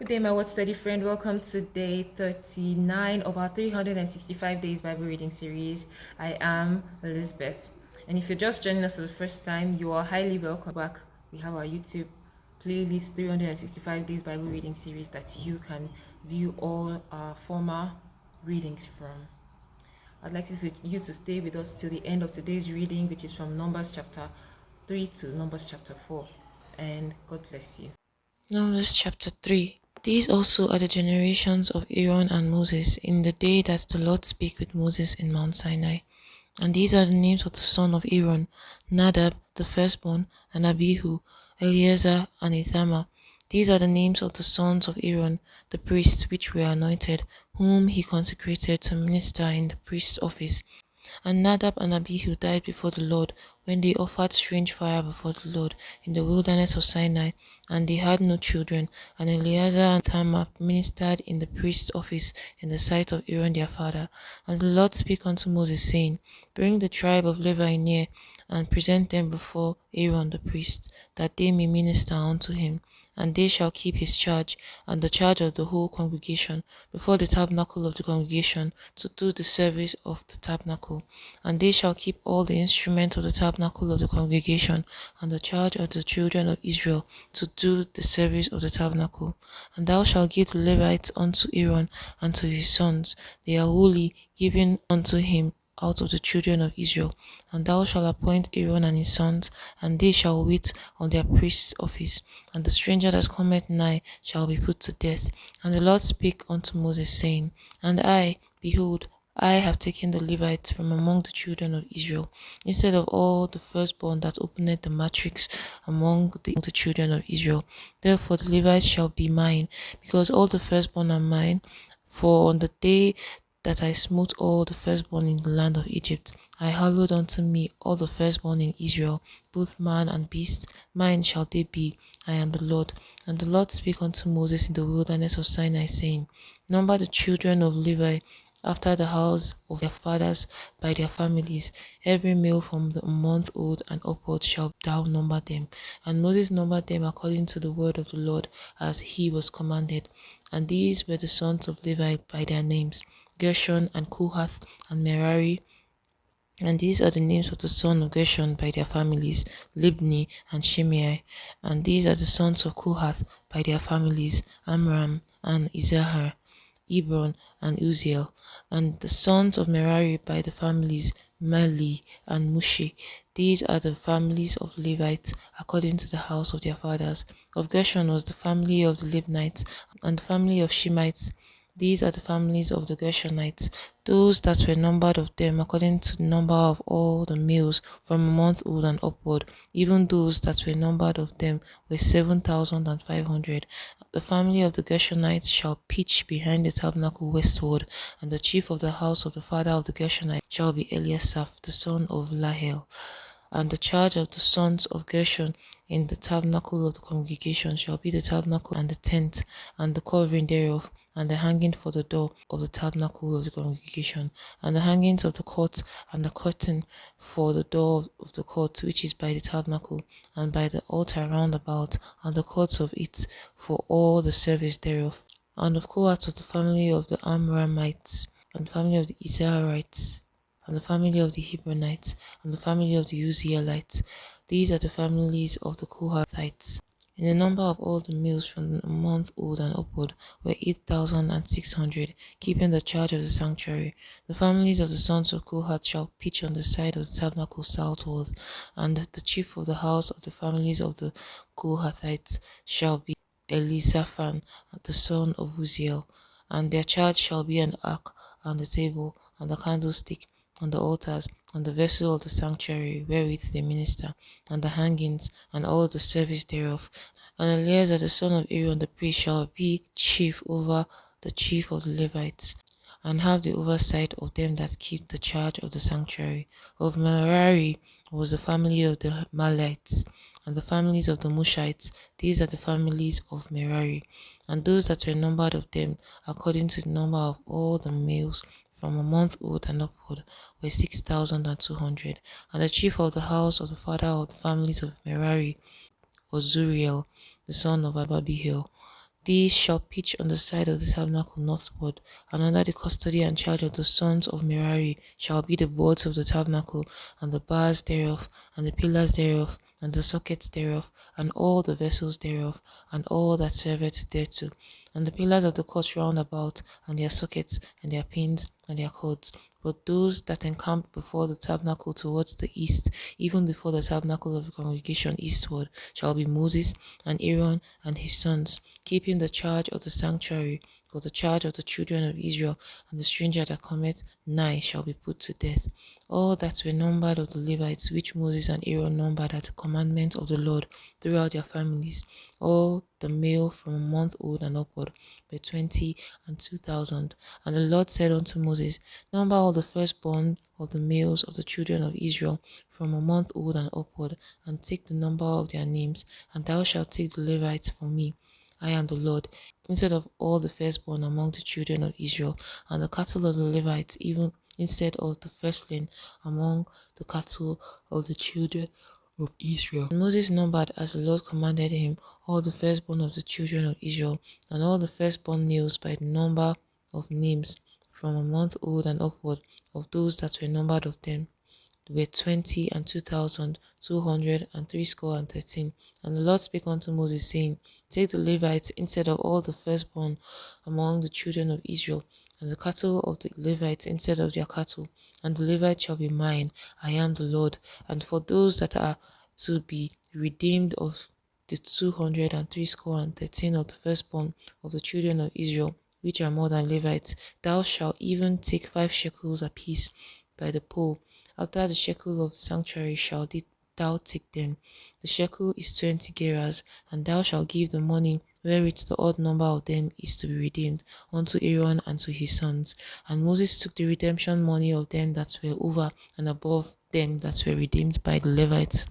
Good day, my word study friend. Welcome to day 39 of our 365 days Bible reading series. I am Elizabeth. And if you're just joining us for the first time, you are highly welcome back. We have our YouTube playlist 365 days Bible reading series that you can view all our former readings from. I'd like you to stay with us till the end of today's reading, which is from Numbers chapter 3 to Numbers chapter 4. And God bless you. Numbers chapter 3. These also are the generations of Aaron and Moses in the day that the Lord spake with Moses in Mount Sinai. And these are the names of the son of Aaron: Nadab the firstborn, and Abihu, Eleazar, and Ithamar. These are the names of the sons of Aaron, the priests which were anointed, whom he consecrated to minister in the priest's office. And Nadab and Abihu died before the Lord when they offered strange fire before the Lord in the wilderness of Sinai, and they had no children. And Eleazar and Ithamar ministered in the priest's office in the sight of Aaron their father. And the Lord spake unto Moses, saying, Bring the tribe of Levi near, and present them before Aaron the priest, that they may minister unto him. And they shall keep his charge, and the charge of the whole congregation, before the tabernacle of the congregation, to do the service of the tabernacle. And they shall keep all the instruments of the tabernacle of the congregation, and the charge of the children of Israel, to do the service of the tabernacle. And thou shalt give the Levites unto Aaron and to his sons. They are wholly given unto him out of the children of Israel. And thou shalt appoint Aaron and his sons, and they shall wait on their priest's office. And the stranger that cometh nigh shall be put to death. And the Lord spake unto Moses, saying, And I, behold, I have taken the Levites from among the children of Israel, instead of all the firstborn that opened the matrix among the children of Israel. Therefore the Levites shall be mine, because all the firstborn are mine. For on the day that I smote all the firstborn in the land of Egypt, I hallowed unto me all the firstborn in Israel, both man and beast. Mine shall they be. I am the Lord. And the Lord spake unto Moses in the wilderness of Sinai, saying, Number the children of Levi after the house of their fathers by their families. Every male from the month old and upward shall thou number them. And Moses numbered them according to the word of the Lord, as he was commanded. And these were the sons of Levi by their names: Gershon, and Kohath, and Merari. And these are the names of the sons of Gershon by their families: Libni and Shimei. And these are the sons of Kohath by their families: Amram and Izahar, Hebron and Uziel. And the sons of Merari by the families: Mali and Mushi. These are the families of Levites according to the house of their fathers. Of Gershon was the family of the Libnites, and the family of Shemites. These are the families of the Gershonites, those that were numbered of them according to the number of all the males from a month old and upward, even those that were numbered of them were 7,500. The family of the Gershonites shall pitch behind the tabernacle westward, and the chief of the house of the father of the Gershonites shall be Eliasaph the son of Lahel. And the charge of the sons of Gershon in the tabernacle of the congregation shall be the tabernacle and the tent, and the covering thereof, and the hanging for the door of the tabernacle of the congregation, and the hangings of the court, and the curtain for the door of the court which is by the tabernacle, and by the altar round about, and the courts of it, for all the service thereof. And of Kohath was the family of the Amramites, and the family of the Izaharites, and the family of the Hebronites, and the family of the Uzzielites. These are the families of the Kohathites. And the number of all the males from a month old and upward were 8,600, keeping the charge of the sanctuary. The families of the sons of Kohath shall pitch on the side of the tabernacle southward, and the chief of the house of the families of the Kohathites shall be Elizaphan, the son of Uzziel. And their charge shall be an ark, and the table, and the candlestick, and the altars, and the vessel of the sanctuary wherewith they minister, and the hangings, and all the service thereof. And Eleazar the son of Aaron the priest shall be chief over the chief of the Levites, and have the oversight of them that keep the charge of the sanctuary. Of Merari was the family of the Malites, and the families of the Mushites. These are the families of Merari. And those that were numbered of them, according to the number of all the males from a month old and upward, were 6,200. And the chief of the house of the father of the families of Merari was Zuriel, the son of Abihail. These shall pitch on the side of the tabernacle northward, and under the custody and charge of the sons of Merari shall be the boards of the tabernacle, and the bars thereof, and the pillars thereof, and the sockets thereof, and all the vessels thereof, and all that serveth thereto, and the pillars of the court round about, and their sockets, and their pins, and their cords. But those that encamp before the tabernacle towards the east, even before the tabernacle of the congregation eastward, shall be Moses and Aaron and his sons, keeping the charge of the sanctuary. For the charge of the children of Israel, and the stranger that cometh nigh shall be put to death. All that were numbered of the Levites, which Moses and Aaron numbered at the commandment of the Lord throughout their families, all the male from a month old and upward, were 20 and 2,000. And the Lord said unto Moses, Number all the firstborn of the males of the children of Israel from a month old and upward, and take the number of their names, and thou shalt take the Levites for me. I am the Lord, instead of all the firstborn among the children of Israel, and the cattle of the Levites, even instead of the firstling among the cattle of the children of Israel. And Moses numbered, as the Lord commanded him, all the firstborn of the children of Israel, and all the firstborn males by the number of names, from a month old and upward, of those that were numbered of them were 20 and 2,200 and threescore and 13. And the Lord spake unto Moses, saying, Take the Levites instead of all the firstborn among the children of Israel, and the cattle of the Levites instead of their cattle, and the Levites shall be mine. I am the Lord. And for those that are to be redeemed of the 200 and threescore and 13 of the firstborn of the children of Israel, which are more than Levites, thou shalt even take 5 shekels apiece by the poll. After the shekel of the sanctuary shalt thou take them. The shekel is 20 gerahs, and thou shalt give the money wherewith the odd number of them is to be redeemed unto Aaron and to his sons. And Moses took the redemption money of them that were over and above them that were redeemed by the Levites.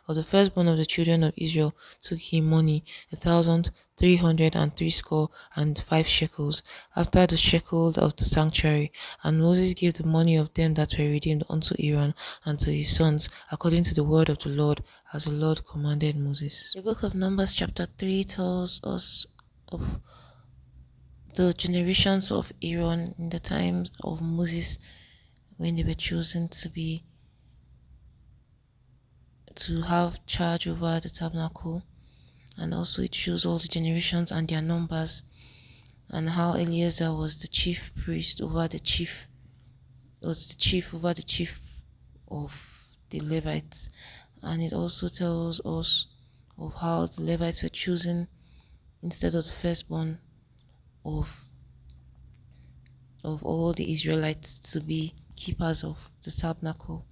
Of the firstborn of the children of Israel took he money 1,300 and threescore and 5 shekels, after the shekels of the sanctuary. And Moses gave the money of them that were redeemed unto Aaron and to his sons, according to the word of the Lord, as the Lord commanded Moses. The book of Numbers chapter 3 tells us of the generations of Aaron in the times of Moses, when they were chosen to have charge over the tabernacle. And also it shows all the generations and their numbers, and how Eleazar was the chief priest over the chief of the Levites. And it also tells us of how the Levites were chosen instead of the firstborn of all the Israelites to be keepers of the tabernacle.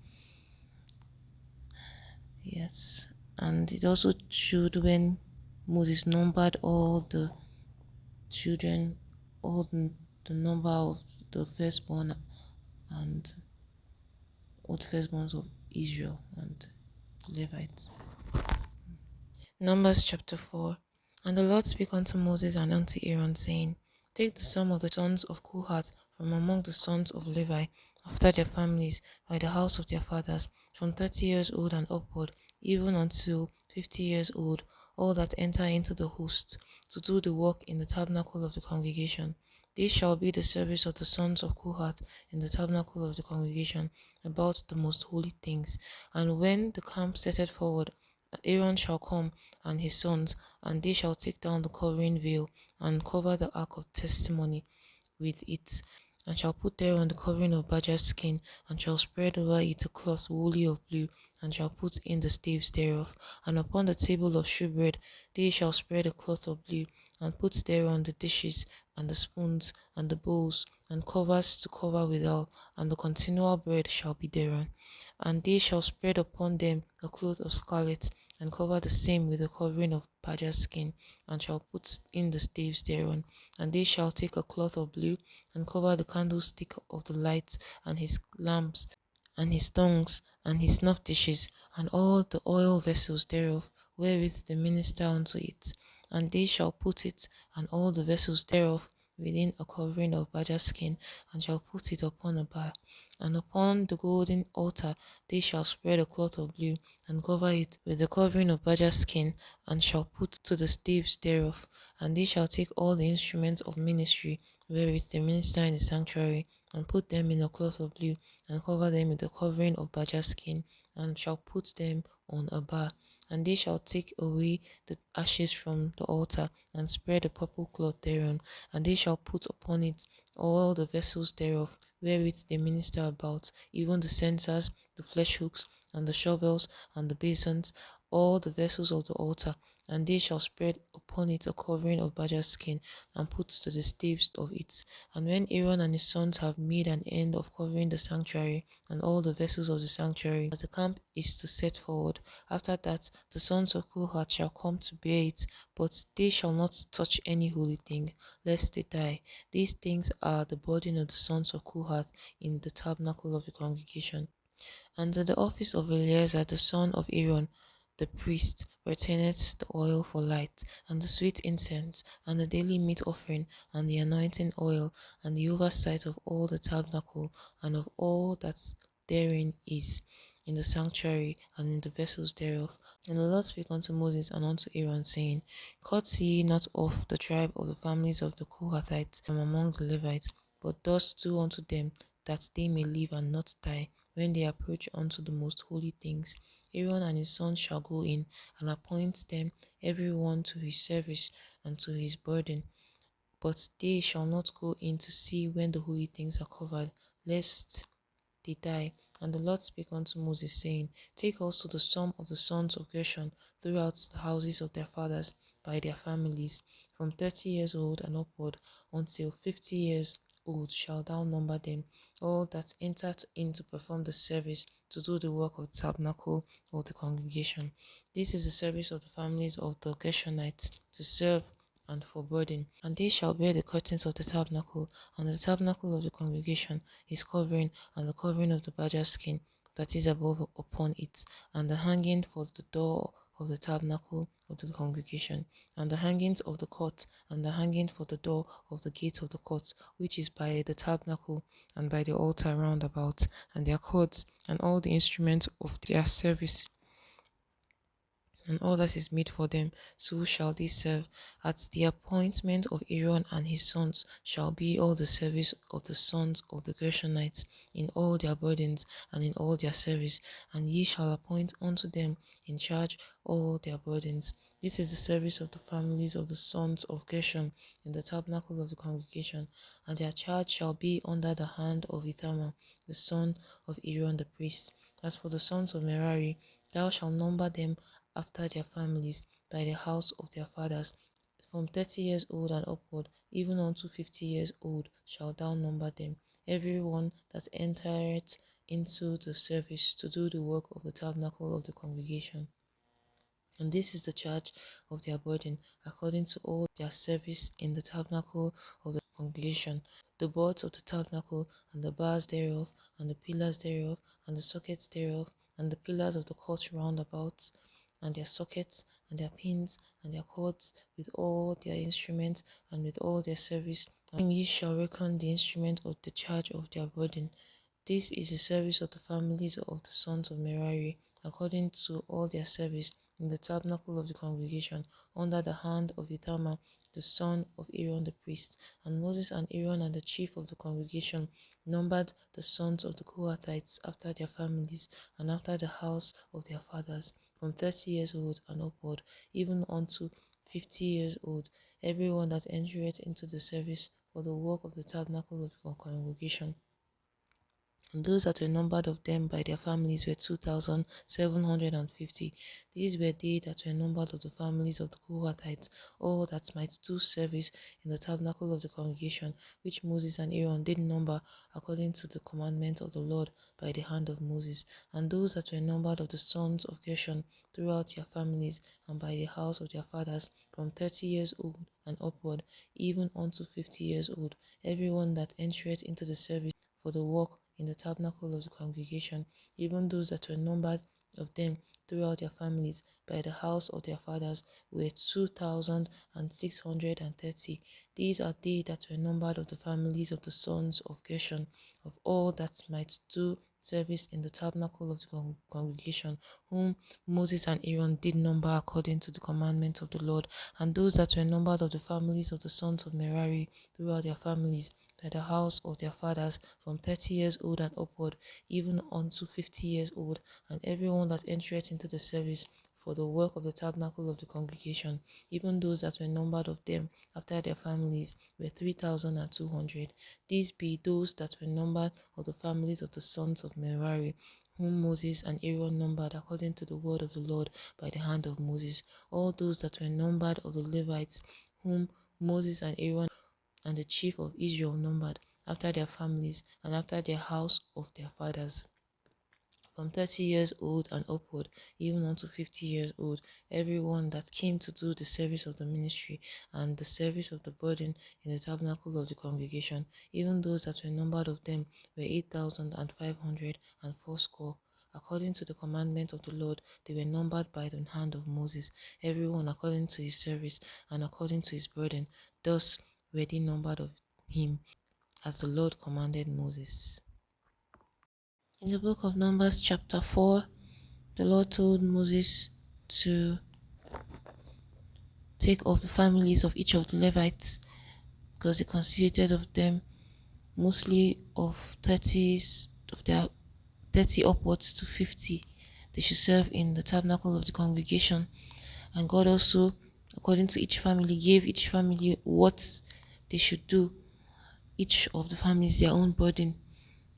Yes, and it also showed when Moses numbered all the children, all the number of the firstborn and all the firstborns of Israel and the Levites. Numbers chapter 4. And the Lord spake unto Moses and unto Aaron, saying, Take the sum of the sons of Kohath from among the sons of Levi, after their families, by the house of their fathers, from 30 years old and upward, even until 50 years old, all that enter into the host, to do the work in the tabernacle of the congregation. This shall be the service of the sons of Kohath in the tabernacle of the congregation, about the most holy things. And when the camp setteth forward, Aaron shall come, and his sons, and they shall take down the covering veil, and cover the ark of testimony with it, and shall put thereon the covering of badger's skin, and shall spread over it a cloth woolly of blue, and shall put in the staves thereof. And upon the table of shewbread they shall spread a cloth of blue, and put thereon the dishes, and the spoons, and the bowls, and covers to cover withal, and the continual bread shall be thereon. And they shall spread upon them a cloth of scarlet, and cover the same with a covering of badger's skin, and shall put in the staves thereon. And they shall take a cloth of blue, and cover the candlestick of the light, and his lamps, and his tongues, and his snuff dishes, and all the oil vessels thereof, wherewith they minister unto it. And they shall put it, and all the vessels thereof, within a covering of badger skin, and shall put it upon a bar. And upon the golden altar they shall spread a cloth of blue, and cover it with the covering of badger skin, and shall put to the staves thereof. And they shall take all the instruments of ministry wherewith they minister in the sanctuary, and put them in a cloth of blue, and cover them with the covering of badger skin, and shall put them on a bar. And they shall take away the ashes from the altar, and spread a purple cloth thereon, and they shall put upon it all the vessels thereof, wherewith they minister about, even the censers, the flesh hooks, and the shovels, and the basins, all the vessels of the altar. And they shall spread upon it a covering of badger skin, and put to the staves of it. And when Aaron and his sons have made an end of covering the sanctuary and all the vessels of the sanctuary, as the camp is to set forward, after that the sons of Kohath shall come to bear it, but they shall not touch any holy thing, lest they die. These things are the burden of the sons of Kohath in the tabernacle of the congregation. And to the office of Eleazar the son of Aaron the priest pertaineth the oil for light, and the sweet incense, and the daily meat offering, and the anointing oil, and the oversight of all the tabernacle, and of all that therein is, in the sanctuary, and in the vessels thereof. And the Lord spake unto Moses and unto Aaron, saying, Cut ye not off the tribe of the families of the Kohathites from among the Levites, but thus do unto them, that they may live and not die, when they approach unto the most holy things. Aaron and his sons shall go in, and appoint them every one to his service and to his burden. But they shall not go in to see when the holy things are covered, lest they die. And the Lord spake unto Moses, saying, Take also the sum of the sons of Gershon throughout the houses of their fathers by their families, from 30 years old and upward until 50 years old shalt thou number them, all that enter in to perform the service, to do the work of the tabernacle of the congregation. This is the service of the families of the Gershonites, to serve and for burden. And they shall bear the curtains of the tabernacle, and the tabernacle of the congregation, his covering, and the covering of the badger skin that is above upon it, and the hanging for the door of the tabernacle of the congregation, and the hangings of the court, and the hanging for the door of the gate of the court, which is by the tabernacle, and by the altar round about, and their cords, and all the instruments of their service, and all that is made for them, so shall they serve. At the appointment of Aaron and his sons shall be all the service of the sons of the Gershonites, in all their burdens and in all their service, and ye shall appoint unto them in charge all their burdens. This is the service of the families of the sons of Gershon in the tabernacle of the congregation, and their charge shall be under the hand of Ithamar, the son of Aaron the priest. As for the sons of Merari, thou shalt number them after their families, by the house of their fathers, from 30 years old and upward, even unto 50 years old shalt thou number them, every one that entereth into the service to do the work of the tabernacle of the congregation. And this is the charge of their burden, according to all their service in the tabernacle of the congregation: the boards of the tabernacle, and the bars thereof, and the pillars thereof, and the sockets thereof, and the pillars of the court round about, and their sockets, and their pins, and their cords, with all their instruments, and with all their service. And ye shall reckon the instrument of the charge of their burden. This is the service of the families of the sons of Merari, according to all their service in the tabernacle of the congregation, under the hand of Ithamar, the son of Aaron the priest. And Moses and Aaron and the chief of the congregation numbered the sons of the Kohathites after their families, and after the house of their fathers, from 30 years old and upward, even unto 50 years old, every one that entereth into the service for the work of the tabernacle of the congregation. And those that were numbered of them by their families were 2,750. These were they that were numbered of the families of the Kohathites, all that might do service in the tabernacle of the congregation, which Moses and Aaron did number according to the commandment of the Lord by the hand of Moses. And those that were numbered of the sons of Gershon throughout their families, and by the house of their fathers, from 30 years old and upward, even unto 50 years old, every one that entereth into the service for the work in the tabernacle of the congregation, even those that were numbered of them throughout their families by the house of their fathers were 2,630. These are they that were numbered of the families of the sons of Gershon, of all that might do service in the tabernacle of the congregation, whom Moses and Aaron did number according to the commandment of the Lord, and those that were numbered of the families of the sons of Merari throughout their families by the house of their fathers, from 30 years old and upward, even unto 50 years old, and everyone that entereth into the service for the work of the tabernacle of the congregation, even those that were numbered of them after their families, were 3,200. These be those that were numbered of the families of the sons of Merari, whom Moses and Aaron numbered according to the word of the Lord by the hand of Moses. All those that were numbered of the Levites, whom Moses and Aaron and the chief of Israel numbered after their families and after their house of their fathers, from 30 years old and upward, even unto 50 years old, every one that came to do the service of the ministry and the service of the burden in the tabernacle of the congregation, even those that were numbered of them were 8,500 and fourscore. According to the commandment of the Lord, they were numbered by the hand of Moses, every one according to his service and according to his burden. Thus were they numbered of him, as the Lord commanded Moses. In the book of Numbers, chapter 4, the Lord told Moses to take off the families of each of the Levites, because he constituted of them mostly of 30s, of their 30 upwards to 50. They should serve in the tabernacle of the congregation. And God also, according to each family, gave each family what they should do, each of the families their own burden,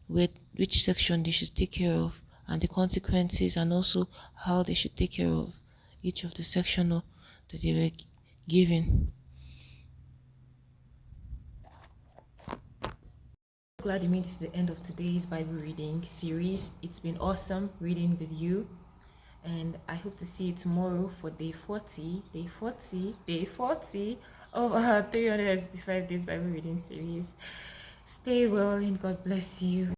which section they should take care of, and the consequences, and also how they should take care of each of the section that they were given. Glad you made it to the end of today's Bible reading series. It's been awesome reading with you, and I hope to see you tomorrow for day 40 of our 365 days Bible reading series. Stay well and God bless you.